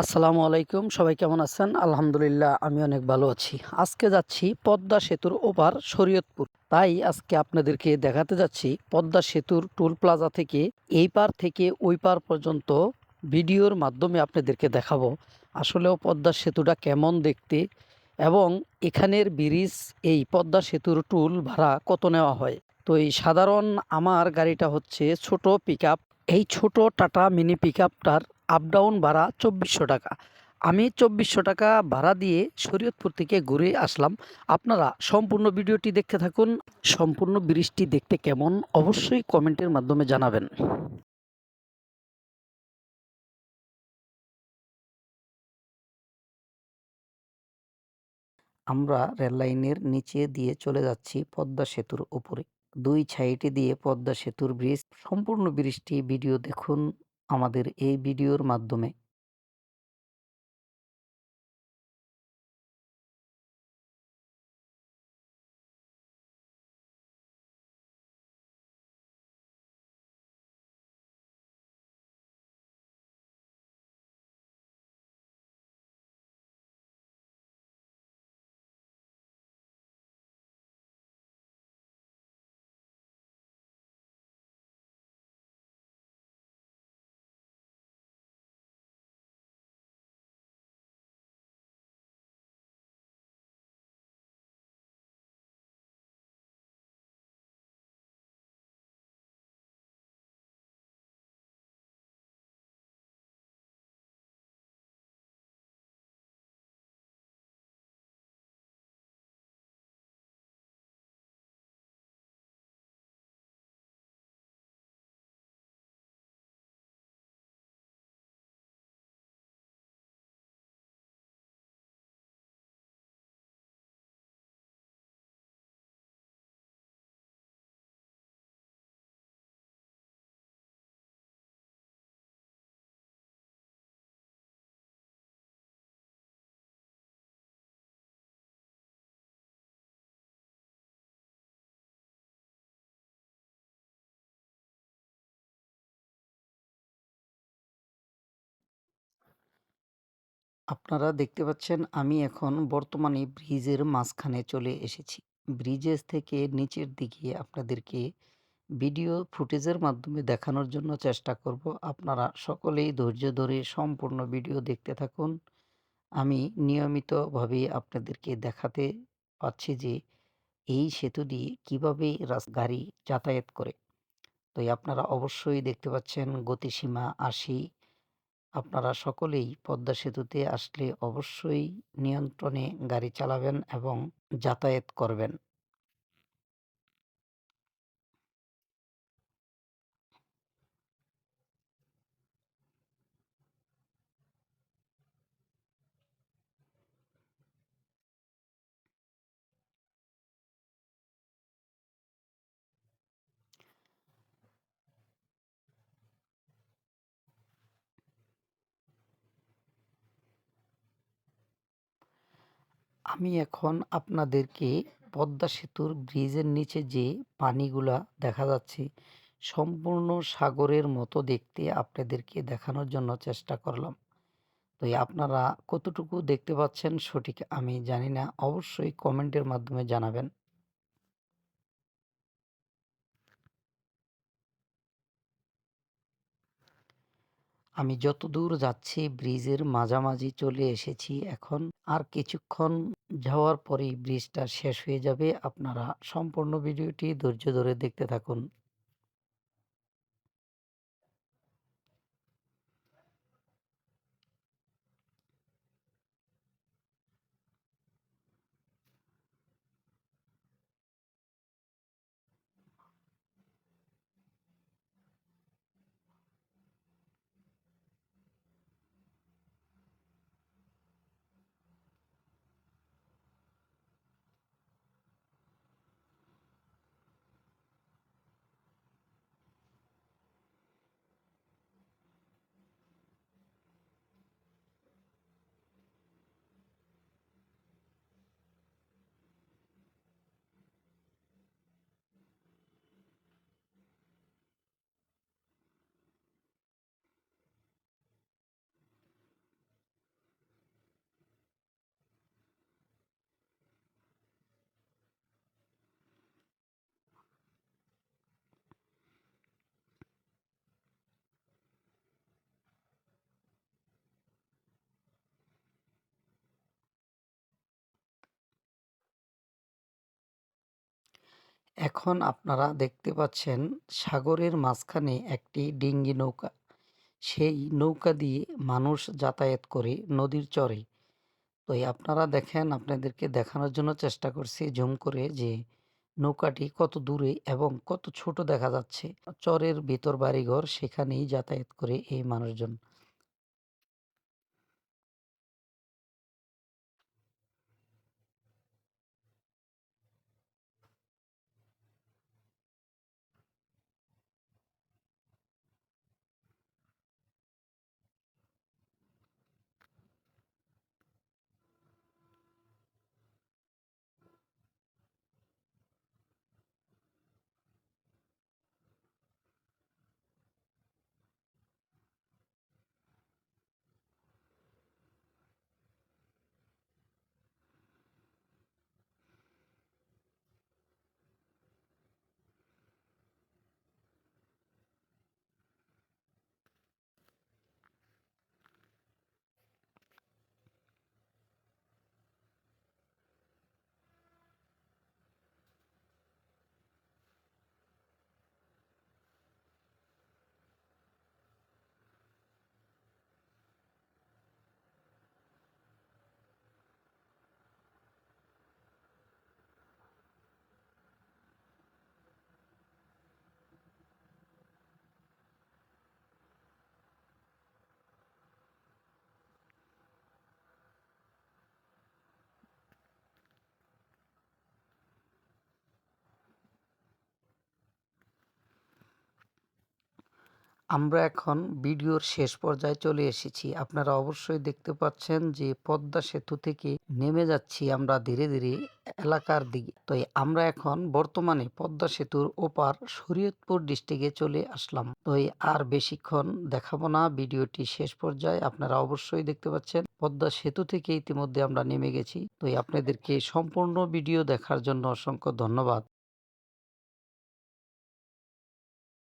আসসালামু আলাইকুম, সবাই কেমন আছেন? আলহামদুলিল্লাহ, আমি অনেক ভালো আছি। আজকে যাচ্ছি পদ্মা সেতুর ওপার শরীয়তপুর। তাই আজকে আপনাদেরকে দেখাতে যাচ্ছি পদ্মা সেতুর টোল প্লাজা থেকে এই পার থেকে ওই পার পর্যন্ত ভিডিওর মাধ্যমে আপনাদেরকে দেখাবো আসলেও পদ্মা সেতুটা কেমন দেখতে এবং এখানের ব্রিজ এই পদ্মা সেতুর টোল ভাড়া কত নেওয়া হয়। তো এই সাধারণ আমার গাড়িটা হচ্ছে ছোট পিকআপ। এই ছোট টাটা মিনি পিকআপটার আপ ডাউন ভাড়া 2400 টাকা। আমি 2400 টাকা ভাড়া দিয়ে শরীয়তপুর থেকে ঘুরে আসলাম। আপনারা সম্পূর্ণ ভিডিওটি দেখতে থাকুন। সম্পূর্ণ ব্রিজটি দেখতে কেমন অবশ্যই কমেন্টের মাধ্যমে জানাবেন। আমরা রেল লাইনের নিচে দিয়ে চলে যাচ্ছি পদ্মা সেতুর উপরে। দুই সাইডে দিয়ে পদ্মা সেতুর ব্রিজ। সম্পূর্ণ ব্রিজটি ভিডিও দেখুন আমাদের এই ভিডিওর মাধ্যমে। আপনারা দেখতে পাচ্ছেন আমি এখন বর্তমানে ব্রিজের মাঝখানে চলে এসেছি। ব্রিজের থেকে নিচের দিকে আপনাদেরকে ভিডিও ফুটেজের মাধ্যমে দেখানোর জন্য চেষ্টা করব। আপনারা সকলেই ধৈর্য ধরে সম্পূর্ণ ভিডিও দেখতে থাকুন। আমি নিয়মিতভাবে আপনাদেরকে দেখাতে পাচ্ছি যে এই সেতু দিয়ে কীভাবে গাড়ি যাতায়াত করে। তো আপনারা অবশ্যই দেখতে পাচ্ছেন গতিসীমা ৮০। আপনারা সকলেই পদ্মা সেতুতে আসলে অবশ্যই নিয়ন্ত্রণে গাড়ি চালাবেন এবং যাতায়াত করবেন। আমি এখন আপনাদেরকে পদ্মা সেতুর ব্রিজের নিচে যে পানিগুলা দেখা যাচ্ছে সম্পূর্ণ সাগরের মতো দেখতে আপনাদেরকে দেখানোর জন্য চেষ্টা করলাম। তো আপনারা কতটুকু দেখতে পাচ্ছেন সঠিক আমি জানি না, অবশ্যই কমেন্টের মাধ্যমে জানাবেন। আমি যতদূর যাচ্ছি ব্রিজের মাঝামাঝি চলে এসেছি এখন। আর কিছুক্ষণ যাওয়ার পরেই ব্রিজটা শেষ হয়ে যাবে। আপনারা সম্পূর্ণ ভিডিওটি ধৈর্য ধরে দেখতে থাকুন। এখন আপনারা দেখতে পাচ্ছেন সাগরের মাঝখানে একটি ডিঙ্গি নৌকা। সেই নৌকা দিয়ে মানুষ যাতায়াত করে নদীর চরে। তো আপনারা দেখেন, আপনাদেরকে দেখানোর জন্য চেষ্টা করছি জুম করে যে নৌকাটি কত দূরে এবং কত ছোট দেখা যাচ্ছে। চরের ভিতর বাড়িঘর, সেখানেই যাতায়াত করে এই মানুষজন। আমরা এখন ভিডিওর শেষ পর্যায়ে চলে এসেছি। আপনারা অবশ্যই দেখতে পাচ্ছেন যে পদ্মা সেতু থেকে নেমে যাচ্ছি আমরা ধীরে ধীরে এলাকার দিকে। তো আমরা এখন বর্তমানে পদ্মা সেতুর ওপার শরীয়তপুর ডিস্ট্রিক্টে চলে আসলাম। তো আর বেশিক্ষণ দেখাবো না, ভিডিওটি শেষ পর্যায়ে আপনারা অবশ্যই দেখতে পাচ্ছেন পদ্মা সেতু থেকে ইতিমধ্যে আমরা নেমে গেছি। তো আপনাদেরকে সম্পূর্ণ ভিডিও দেখার জন্য অসংখ্য ধন্যবাদ।